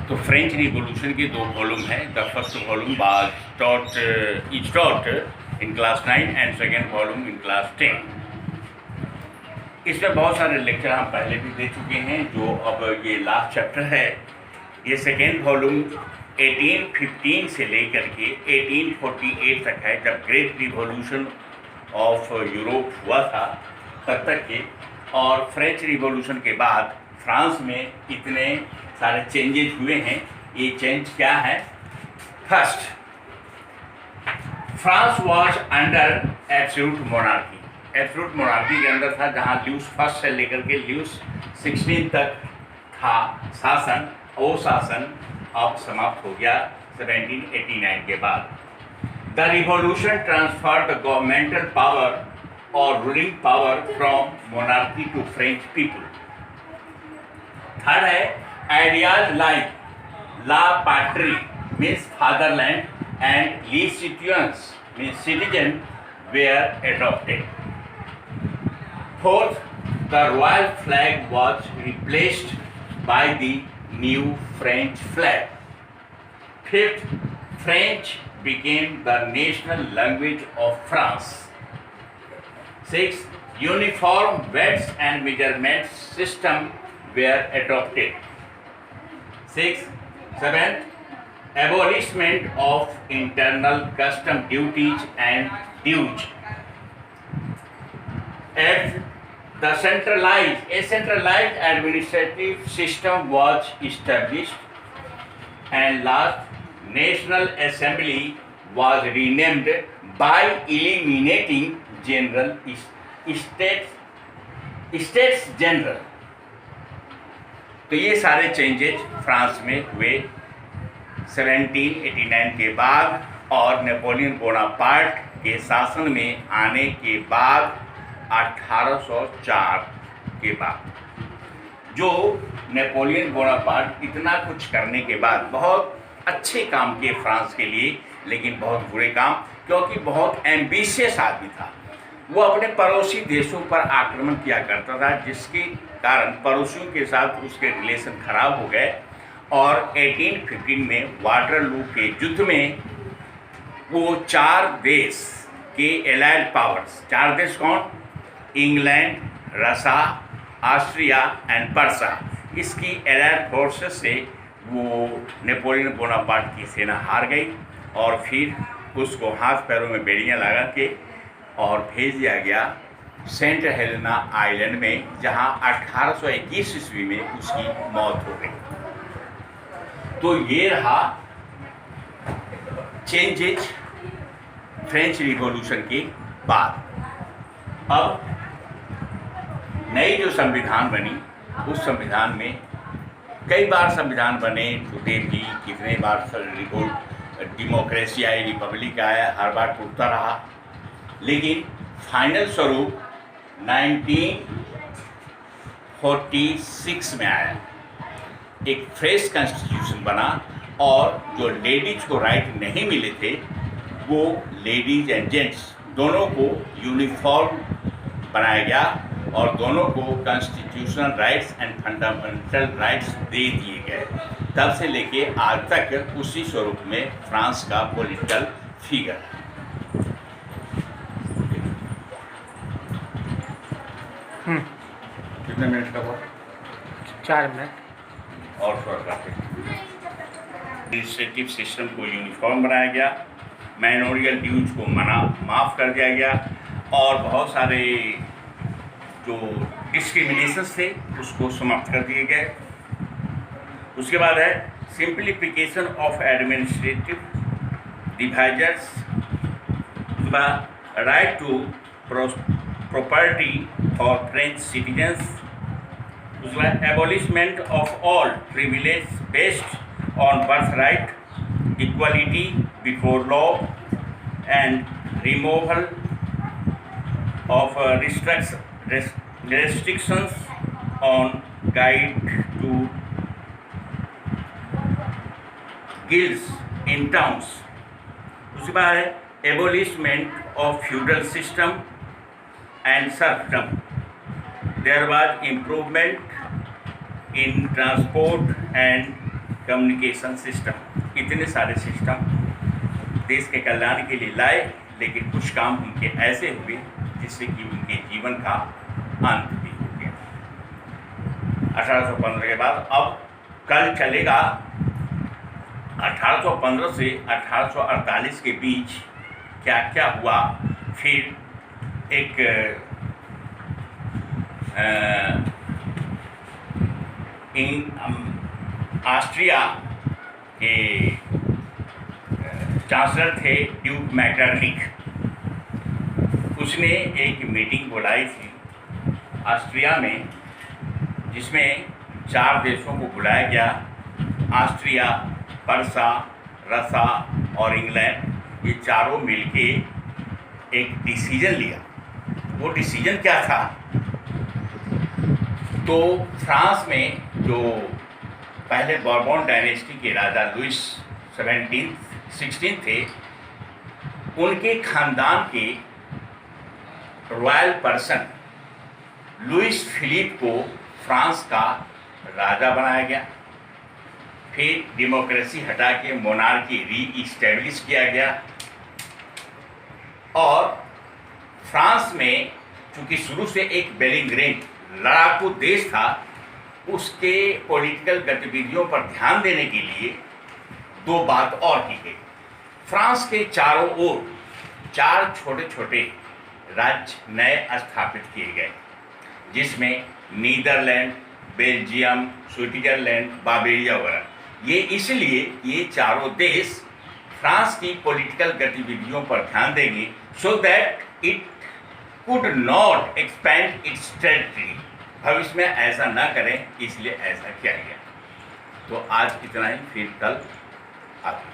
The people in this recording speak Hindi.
तो फ्रेंच रिवॉल्यूशन के 2 वॉल्यूम हैं। The first volume was taught in class 9 and second volume in class 10। इसमें बहुत सारे लेक्चर हम पहले भी दे चुके हैं। जो अब ये लास्ट चैप्टर है, ये सेकेंड वॉल्यूम 1815 से लेकर के 1848 तक है, जब ग्रेट रिवॉल्यूशन ऑफ यूरोप हुआ था तब तक के। और फ्रेंच रिवॉल्यूशन के बाद फ्रांस में इतने सारे चेंजेस हुए हैं। ये चेंज क्या है? First, France was under absolute monarchy. Absolute monarchy के अंदर था, जहाँ ल्यूस फर्स्ट से लेकर के ल्यूस 16 तक था शासन। वो शासन अब समाप्त हो गया 1789 के बाद। The revolution transferred the governmental power और ruling power from monarchy to French people. Third है, ideas like la patrie means fatherland and le citizens means citizen were adopted. Fourth, the royal flag was replaced by the new French flag. Fifth, French became the national language of France. Sixth, uniform weights and measurement system were adopted. Seventh, abolishment of internal custom duties and dues. Eighth, the centralized administrative system was established. And last, National Assembly was renamed by eliminating general states general। तो ये सारे चेंजेज फ्रांस में हुए 1789 के बाद और नेपोलियन बोनापार्ट के शासन में आने के बाद 1804 के बाद। जो नेपोलियन बोनापार्ट इतना कुछ करने के बाद बहुत अच्छे काम किए फ्रांस के लिए, लेकिन बहुत बुरे काम, क्योंकि बहुत एम्बिशियस आदमी था। वो अपने पड़ोसी देशों पर आक्रमण किया करता था, जिसके कारण पड़ोसियों के साथ उसके रिलेशन खराब हो गए। और 1815 में वाटरलू के युद्ध में वो 4 देश के एलाइड पावर्स, 4 देश कौन? इंग्लैंड, रसा, ऑस्ट्रिया एंड पर्सा, इसकी एलाइड फोर्सेस से वो नेपोलियन बोनापार्ट की सेना हार गई। और फिर उसको हाथ पैरों में बेड़ियां लगा के और भेज दिया गया सेंट हेलेना आइलैंड में, जहां 1821 ईस्वी में उसकी मौत हो गई। तो ये रहा चेंजेज फ्रेंच रिवॉल्यूशन के बाद। अब नई जो संविधान बनी, उस संविधान में कई बार संविधान बने, टूटे भी, कितने बार डेमोक्रेसी आई, रिपब्लिक आया, हर बार टूटता रहा। लेकिन फाइनल स्वरूप 1946 में आया, एक फ्रेश कॉन्स्टिट्यूशन बना। और जो लेडीज को राइट नहीं मिले थे, वो लेडीज एंड जेंट्स दोनों को यूनिफॉर्म बनाया गया और दोनों को constitutional rights and fundamental rights दे दिए गए। तब से लेके आज तक उसी स्वरूप में फ्रांस का पॉलिटिकल फिगर है। कितने मिनट का हुआ? 4 मिनट और थोड़ा काफी। एडमिनिस्ट्रेटिव सिस्टम को यूनिफॉर्म बनाया गया, माइनोरियल ड्यूज को माफ़ कर दिया गया, और बहुत सारे जो डिस्क्रिमिनेशंस थे उसको समाप्त कर दिए गए। उसके बाद है simplification of administrative divisions, right to property for French citizens, उसके बाद abolishment of all privilege based on birth right, equality before law and removal of restrictions on guide to guilds in towns। उसके बाद है abolishment of feudal system and serfdom, there was improvement in transport and communication system. इतने सारे सिस्टम देश के कल्याण के लिए लाए, लेकिन कुछ काम उनके ऐसे हुए जिससे कि उनके जीवन का अंत भी हो गया। 1815 के बाद अब कल चलेगा 1815 से 1848 के बीच क्या क्या हुआ। फिर एक ऑस्ट्रिया के चांसलर थे ड्यूक मैटरनिक, उसने एक मीटिंग बुलाई थी ऑस्ट्रिया में, जिसमें 4 देशों को बुलाया गया, ऑस्ट्रिया, परसा, रसा और इंग्लैंड। ये चारों मिलके एक डिसीजन लिया। वो डिसीजन क्या था? तो फ्रांस में जो पहले बॉर्बन डायनेस्टी के राजा लुइस 16 थे, उनके खानदान के रॉयल पर्सन लुइस फिलिप को फ्रांस का राजा बनाया गया। फिर डेमोक्रेसी हटा के मोनार्की री-इस्टेब्लिश किया गया। और फ्रांस में चूंकि शुरू से एक बेलिंग्रेंट लड़ाकू देश था, उसके पॉलिटिकल गतिविधियों पर ध्यान देने के लिए 2 बात और की गई। फ्रांस के चारों ओर 4 छोटे छोटे राज्य नए स्थापित किए गए, जिसमें नीदरलैंड, बेल्जियम, स्विट्जरलैंड, बावेरिया वगैरह। ये इसलिए ये चारों देश फ्रांस की पॉलिटिकल गतिविधियों पर ध्यान देंगे, so that it could not expand it's territory. भविष्य में ऐसा ना करें, इसलिए ऐसा किया गया। तो आज इतना ही, फिर कल आगे।